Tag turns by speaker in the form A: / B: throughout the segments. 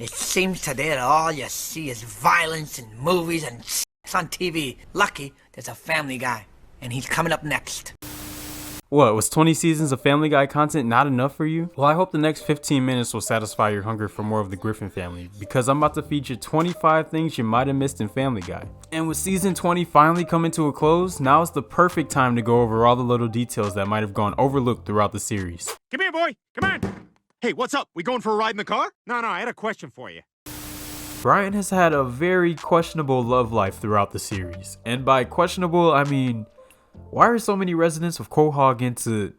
A: It seems today that all you see is violence in movies and sex on TV. Lucky there's a Family Guy, and he's coming up next.
B: What, was 20 seasons of Family Guy content not enough for you? Well, I hope the next 15 minutes will satisfy your hunger for more of the Griffin family, because I'm about to feature 25 things you might have missed in Family Guy. And with season 20 finally coming to a close, now is the perfect time to go over all the little details that might have gone overlooked throughout the series.
C: Come here, boy. Come on. Hey, what's up? We going for a ride in the car? No, I had a question for you.
B: Brian has had a very questionable love life throughout the series. And by questionable, I mean, why are so many residents of Quahog into,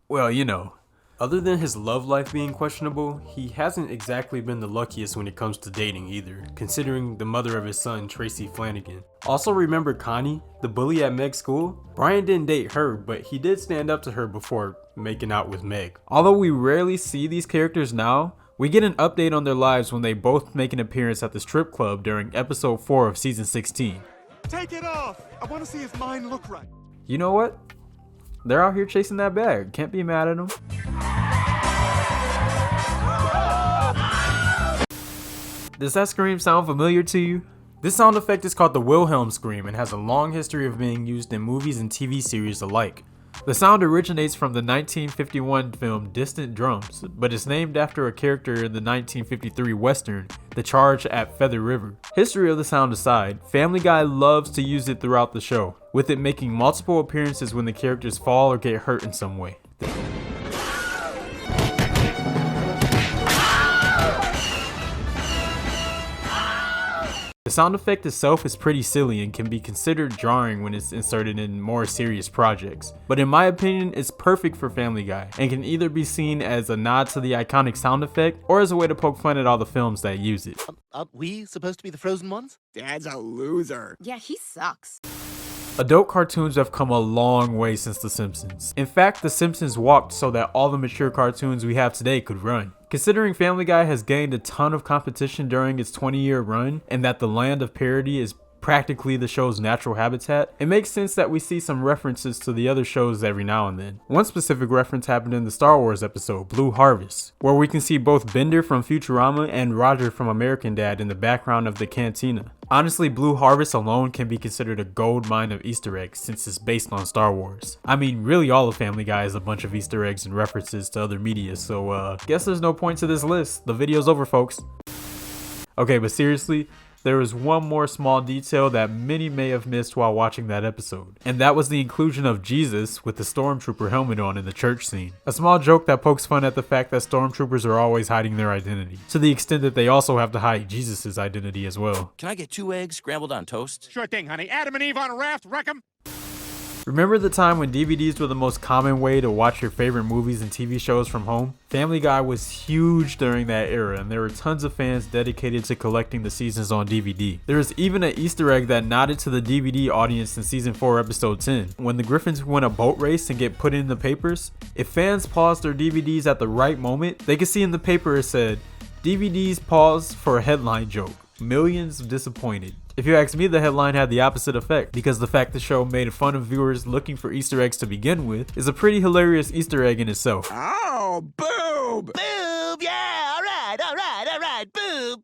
B: well, you know. Other than his love life being questionable, he hasn't exactly been the luckiest when it comes to dating either, considering the mother of his son, Tracy Flanagan. Also remember Connie, the bully at Meg's school? Brian didn't date her, but he did stand up to her before making out with Meg. Although we rarely see these characters now, we get an update on their lives when they both make an appearance at the strip club during episode 4 of season 16.
C: Take it off! I want to see if mine look right.
B: You know what? They're out here chasing that bag. Can't be mad at them. Does that scream sound familiar to you? This sound effect is called the Wilhelm Scream and has a long history of being used in movies and TV series alike. The sound originates from the 1951 film Distant Drums, but is named after a character in the 1953 western, The Charge at Feather River. History of the sound aside, Family Guy loves to use it throughout the show, with it making multiple appearances when the characters fall or get hurt in some way. The sound effect itself is pretty silly and can be considered jarring when it's inserted in more serious projects, but in my opinion it's perfect for Family Guy and can either be seen as a nod to the iconic sound effect or as a way to poke fun at all the films that use it.
D: Aren't we supposed to be the frozen ones?
C: Dad's a loser.
E: Yeah, he sucks.
B: Adult cartoons have come a long way since The Simpsons. In fact, The Simpsons walked so that all the mature cartoons we have today could run. Considering Family Guy has gained a ton of competition during its 20-year run, and that the land of parody is practically the show's natural habitat, it makes sense that we see some references to the other shows every now and then. One specific reference happened in the Star Wars episode, Blue Harvest, where we can see both Bender from Futurama and Roger from American Dad in the background of the cantina. Honestly, Blue Harvest alone can be considered a gold mine of Easter eggs since it's based on Star Wars. I mean, really all of Family Guy is a bunch of Easter eggs and references to other media, so guess there's no point to this list. The video's over, folks. Okay, but seriously, there is one more small detail that many may have missed while watching that episode, and that was the inclusion of Jesus with the stormtrooper helmet on in the church scene. A small joke that pokes fun at the fact that stormtroopers are always hiding their identity, to the extent that they also have to hide Jesus' identity as well.
F: Can I get 2 eggs scrambled on toast?
C: Sure thing, honey. Adam and Eve on a raft, wreck 'em.
B: Remember the time when DVDs were the most common way to watch your favorite movies and TV shows from home? Family Guy was huge during that era, and there were tons of fans dedicated to collecting the seasons on DVD. There is even an Easter egg that nodded to the DVD audience in season 4 episode 10. When the Griffins win a boat race and get put in the papers, if fans paused their DVDs at the right moment, they could see in the paper it said, "DVDs pause for a headline joke. Millions disappointed." If you ask me, the headline had the opposite effect, because the fact the show made fun of viewers looking for Easter eggs to begin with is a pretty hilarious Easter egg in itself.
C: Oh, boob!
D: Boob! Yeah! Alright, boob!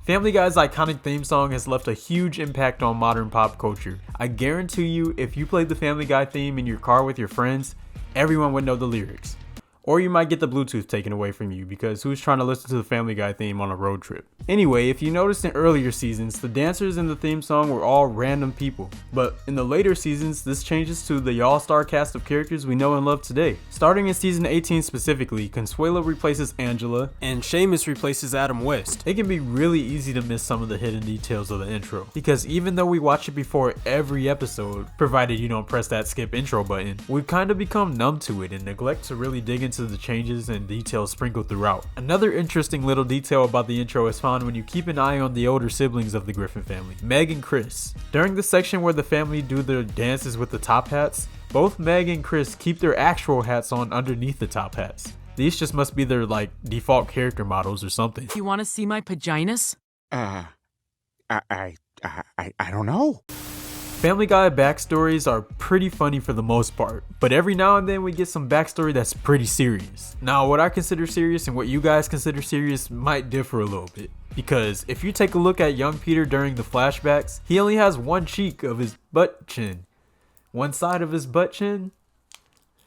B: Family Guy's iconic theme song has left a huge impact on modern pop culture. I guarantee you, if you played the Family Guy theme in your car with your friends, everyone would know the lyrics. Or you might get the Bluetooth taken away from you, because who's trying to listen to the Family Guy theme on a road trip? Anyway, if you noticed in earlier seasons, the dancers in the theme song were all random people. But in the later seasons, this changes to the all-star cast of characters we know and love today. Starting in season 18 specifically, Consuelo replaces Angela, and Seamus replaces Adam West. It can be really easy to miss some of the hidden details of the intro, because even though we watch it before every episode, provided you don't press that skip intro button, we've kind of become numb to it and neglect to really dig into the changes and details sprinkled throughout. Another interesting little detail about the intro is found when you keep an eye on the older siblings of the Griffin family, Meg and Chris. During the section where the family do their dances with the top hats, both Meg and Chris keep their actual hats on underneath the top hats. These just must be their default character models or something.
E: You want to see my paginas?
C: I don't know.
B: Family Guy backstories are pretty funny for the most part, but every now and then we get some backstory that's pretty serious. Now, what I consider serious and what you guys consider serious might differ a little bit. Because if you take a look at young Peter during the flashbacks, he only has one cheek of his butt chin. One side of his butt chin?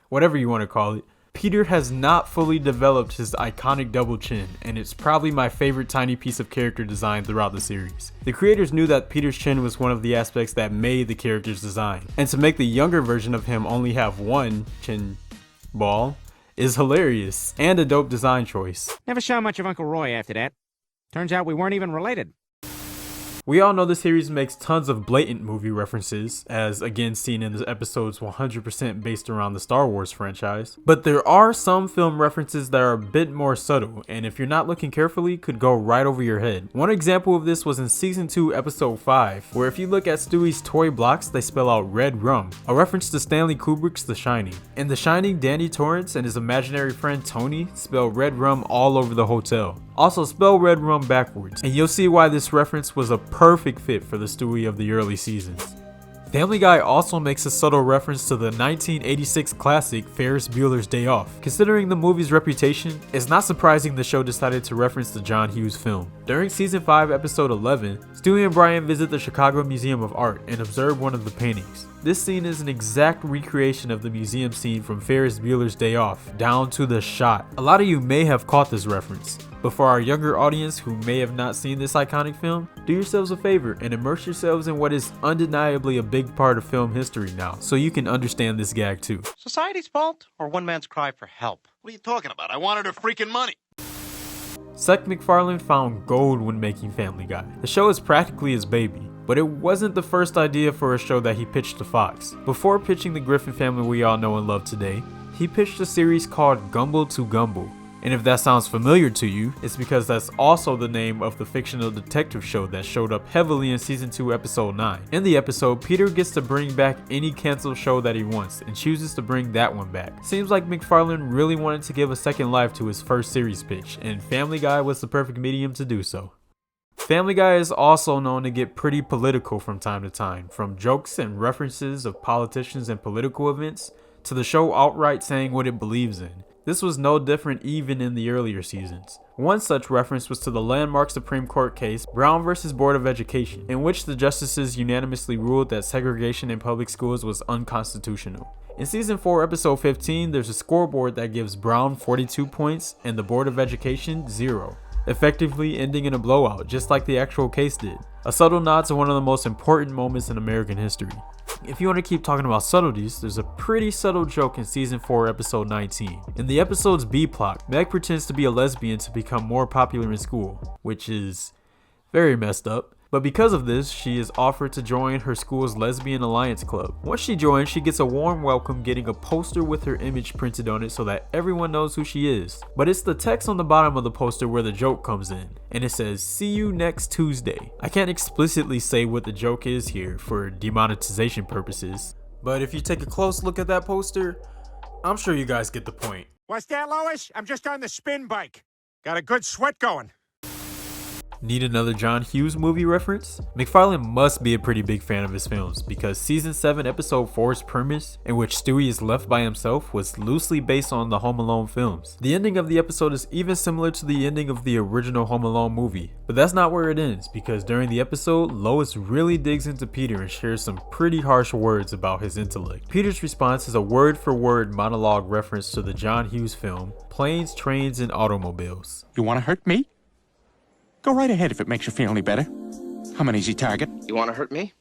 B: Whatever you want to call it. Peter has not fully developed his iconic double chin, and it's probably my favorite tiny piece of character design throughout the series. The creators knew that Peter's chin was one of the aspects that made the character's design, and to make the younger version of him only have one chin ball is hilarious, and a dope design choice.
C: Never saw much of Uncle Roy after that. Turns out we weren't even related.
B: We all know the series makes tons of blatant movie references, as again seen in the episodes 100% based around the Star Wars franchise. But there are some film references that are a bit more subtle, and if you're not looking carefully, could go right over your head. One example of this was in Season 2, Episode 5, where if you look at Stewie's toy blocks, they spell out Red Rum, a reference to Stanley Kubrick's The Shining. In The Shining, Danny Torrance and his imaginary friend Tony spell Red Rum all over the hotel. Also spell Red Rum backwards, and you'll see why this reference was a perfect fit for the Stewie of the early seasons. Family Guy also makes a subtle reference to the 1986 classic Ferris Bueller's Day Off. Considering the movie's reputation, it's not surprising the show decided to reference the John Hughes film. During Season 5, Episode 11, Stewie and Brian visit the Chicago Museum of Art and observe one of the paintings. This scene is an exact recreation of the museum scene from Ferris Bueller's Day Off, down to the shot. A lot of you may have caught this reference, but for our younger audience who may have not seen this iconic film, do yourselves a favor and immerse yourselves in what is undeniably a big part of film history now, so you can understand this gag too.
E: Society's fault or one man's cry for help?
C: What are you talking about? I wanted her freaking money.
B: Seth MacFarlane found gold when making Family Guy. The show is practically his baby, but it wasn't the first idea for a show that he pitched to Fox. Before pitching the Griffin family we all know and love today, he pitched a series called Gumbel to Gumbel. And if that sounds familiar to you, it's because that's also the name of the fictional detective show that showed up heavily in Season 2, Episode 9. In the episode, Peter gets to bring back any canceled show that he wants and chooses to bring that one back. Seems like MacFarlane really wanted to give a second life to his first series pitch, and Family Guy was the perfect medium to do so. Family Guy is also known to get pretty political from time to time, from jokes and references of politicians and political events, to the show outright saying what it believes in. This was no different even in the earlier seasons. One such reference was to the landmark Supreme Court case, Brown vs. Board of Education, in which the justices unanimously ruled that segregation in public schools was unconstitutional. In Season 4, Episode 15, there's a scoreboard that gives Brown 42 points and the Board of Education 0. Effectively ending in a blowout, just like the actual case did. A subtle nod to one of the most important moments in American history. If you want to keep talking about subtleties, there's a pretty subtle joke in Season 4, Episode 19. In the episode's B-plot, Meg pretends to be a lesbian to become more popular in school, which is very messed up. But because of this, she is offered to join her school's Lesbian Alliance Club. Once she joins, she gets a warm welcome, getting a poster with her image printed on it so that everyone knows who she is. But it's the text on the bottom of the poster where the joke comes in, and it says, "See you next Tuesday." I can't explicitly say what the joke is here for demonetization purposes, but if you take a close look at that poster, I'm sure you guys get the point.
C: What's that, Lois? I'm just on the spin bike. Got a good sweat going.
B: Need another John Hughes movie reference? MacFarlane must be a pretty big fan of his films, because Season 7 Episode 4's premise, in which Stewie is left by himself, was loosely based on the Home Alone films. The ending of the episode is even similar to the ending of the original Home Alone movie, but that's not where it ends, because during the episode, Lois really digs into Peter and shares some pretty harsh words about his intellect. Peter's response is a word-for-word monologue reference to the John Hughes film, Planes, Trains, and Automobiles.
C: You want to hurt me? Go right ahead if it makes you feel any better. I'm an easy target.
G: You want to hurt me?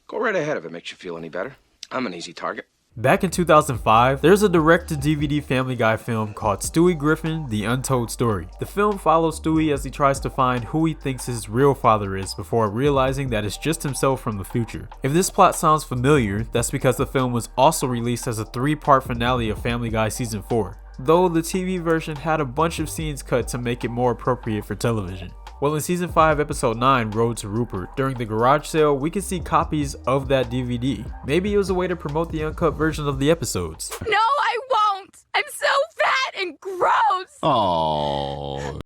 G: Go right ahead if it makes you feel any better. I'm an easy target.
B: Back in 2005, there's a direct-to-DVD Family Guy film called Stewie Griffin: The Untold Story. The film follows Stewie as he tries to find who he thinks his real father is before realizing that it's just himself from the future. If this plot sounds familiar, that's because the film was also released as a 3-part finale of Family Guy Season 4, though the TV version had a bunch of scenes cut to make it more appropriate for television. Well, in Season 5, Episode 9, Road to Rupert, during the garage sale, we can see copies of that DVD. Maybe it was a way to promote the uncut version of the episodes.
H: No, I won't! I'm so fat and gross!
C: Oh.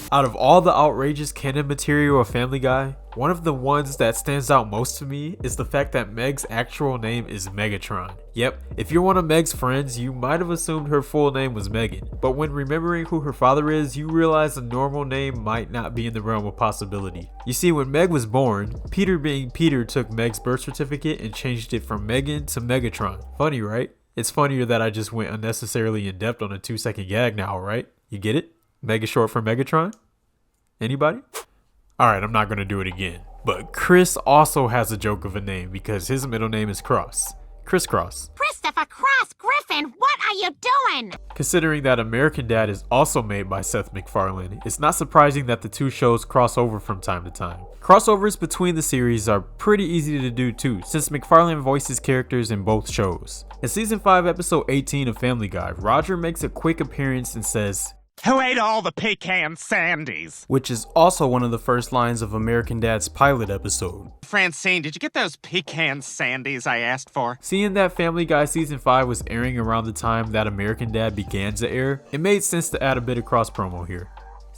B: Out of all the outrageous canon material of Family Guy, one of the ones that stands out most to me is the fact that Meg's actual name is Megatron. Yep, if you're one of Meg's friends, you might have assumed her full name was Megan, but when remembering who her father is, you realize a normal name might not be in the realm of possibility. You see, when Meg was born, Peter being Peter took Meg's birth certificate and changed it from Megan to Megatron. Funny, right? It's funnier that I just went unnecessarily in depth on a 2-second gag now, right? You get it? Meg is short for Megatron? Anybody? Alright, I'm not gonna do it again. But Chris also has a joke of a name because his middle name is Cross. Crisscross.
H: Christopher Cross Griffin, what are you doing?
B: Considering that American Dad is also made by Seth MacFarlane, it's not surprising that the two shows cross over from time to time. Crossovers between the series are pretty easy to do too, since MacFarlane voices characters in both shows. In season 5 episode 18 of Family Guy, Roger makes a quick appearance and says,
C: Who ate all the pecan sandies?
I: which is also one of the first lines of American Dad's pilot episode.
C: Francine, did you get those pecan sandies I asked for?
B: Seeing that Family Guy season 5 was airing around the time that American Dad began to air, it made sense to add a bit of cross promo here.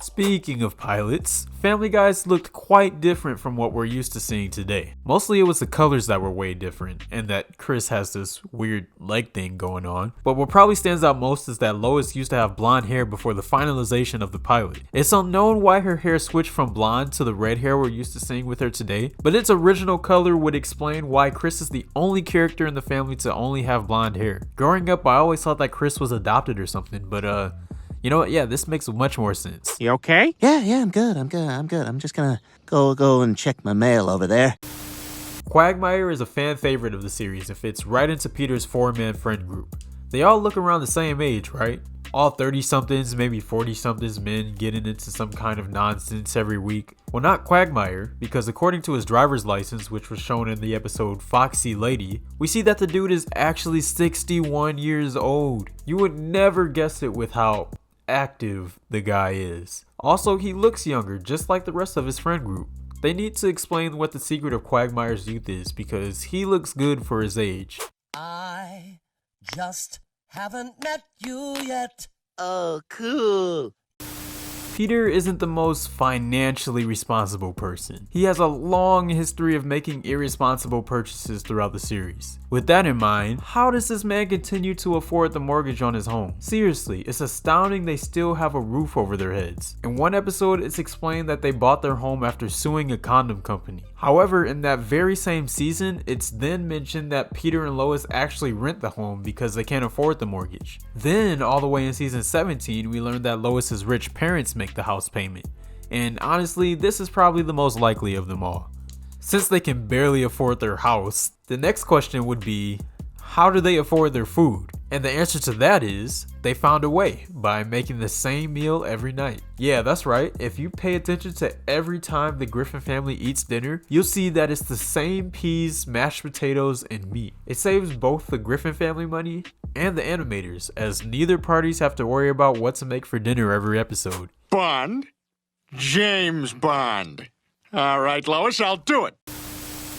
B: Speaking of pilots, Family Guys looked quite different from what we're used to seeing today. Mostly it was the colors that were way different, and that Chris has this weird leg thing going on. But what probably stands out most is that Lois used to have blonde hair before the finalization of the pilot. It's unknown why her hair switched from blonde to the red hair we're used to seeing with her today, but its original color would explain why Chris is the only character in the family to only have blonde hair. Growing up, I always thought that Chris was adopted or something, but you know what? Yeah, this makes much more sense.
C: You okay?
D: Yeah, I'm good. I'm just gonna go and check my mail over there.
B: Quagmire is a fan favorite of the series and fits right into Peter's 4-man friend group. They all look around the same age, right? All 30-somethings, maybe 40-somethings men getting into some kind of nonsense every week. Well, not Quagmire, because according to his driver's license, which was shown in the episode Foxy Lady, we see that the dude is actually 61 years old. You would never guess it with how active the guy is. Also, he looks younger, just like the rest of his friend group. They need to explain what the secret of Quagmire's youth is, because he looks good for his age.
J: I just haven't met you yet.
D: Oh, cool.
B: Peter isn't the most financially responsible person. He has a long history of making irresponsible purchases throughout the series. With that in mind, how does this man continue to afford the mortgage on his home? Seriously, it's astounding they still have a roof over their heads. In one episode, it's explained that they bought their home after suing a condom company. However, in that very same season, it's then mentioned that Peter and Lois actually rent the home because they can't afford the mortgage. Then, all the way in season 17, we learned that Lois's rich parents make the house payment. And honestly, this is probably the most likely of them all. Since they can barely afford their house, the next question would be, how do they afford their food? And the answer to that is, they found a way by making the same meal every night. Yeah, that's right. If you pay attention to every time the Griffin family eats dinner, you'll see that it's the same peas, mashed potatoes, and meat. It saves both the Griffin family money and the animators, as neither parties have to worry about what to make for dinner every episode.
C: Bond? James Bond. All right, Lois, I'll do it.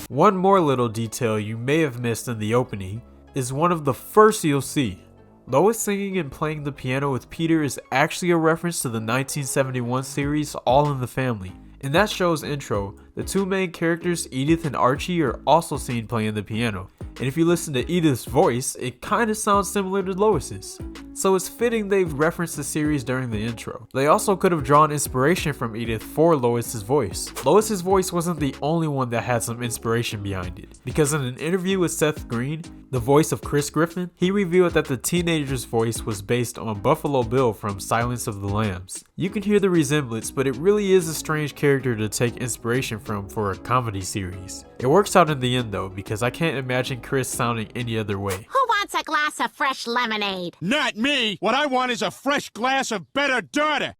B: One more little detail you may have missed in the opening is one of the first you'll see. Lois singing and playing the piano with Peter is actually a reference to the 1971 series All in the Family. In that show's intro, the two main characters, Edith and Archie, are also seen playing the piano. And if you listen to Edith's voice, it kinda sounds similar to Lois's. So it's fitting they've referenced the series during the intro. They also could have drawn inspiration from Edith for Lois's voice. Lois's voice wasn't the only one that had some inspiration behind it, because in an interview with Seth Green, the voice of Chris Griffin, he revealed that the teenager's voice was based on Buffalo Bill from Silence of the Lambs. You can hear the resemblance, but it really is a strange character to take inspiration from for a comedy series. It works out in the end though, because I can't imagine Chris sounding any other way.
H: Who wants a glass of fresh lemonade?
C: Not me. What I want is a fresh glass of better daughter.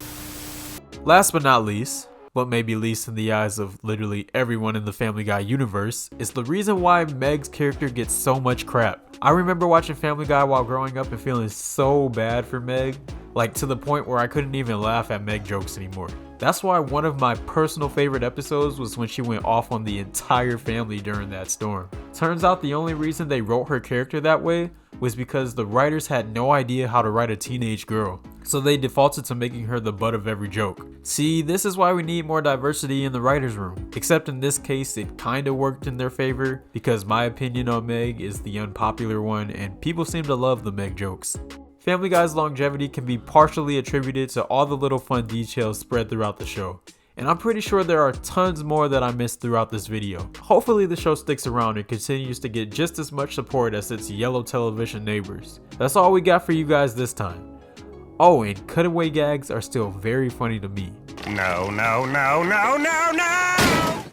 B: Last but not least, but maybe least in the eyes of literally everyone in the Family Guy universe, is the reason why Meg's character gets so much crap. I remember watching Family Guy while growing up and feeling so bad for Meg, like to the point where I couldn't even laugh at Meg jokes anymore. That's why one of my personal favorite episodes was when she went off on the entire family during that storm. Turns out the only reason they wrote her character that way was because the writers had no idea how to write a teenage girl. so they defaulted to making her the butt of every joke. See, this is why we need more diversity in the writer's room. Except in this case, it kinda worked in their favor, because my opinion on Meg is the unpopular one and people seem to love the Meg jokes. Family Guy's longevity can be partially attributed to all the little fun details spread throughout the show. And I'm pretty sure there are tons more that I missed throughout this video. Hopefully the show sticks around and continues to get just as much support as its yellow television neighbors. That's all we got for you guys this time. Oh, and cutaway gags are still very funny to me.
C: No, no, no, no, no, no!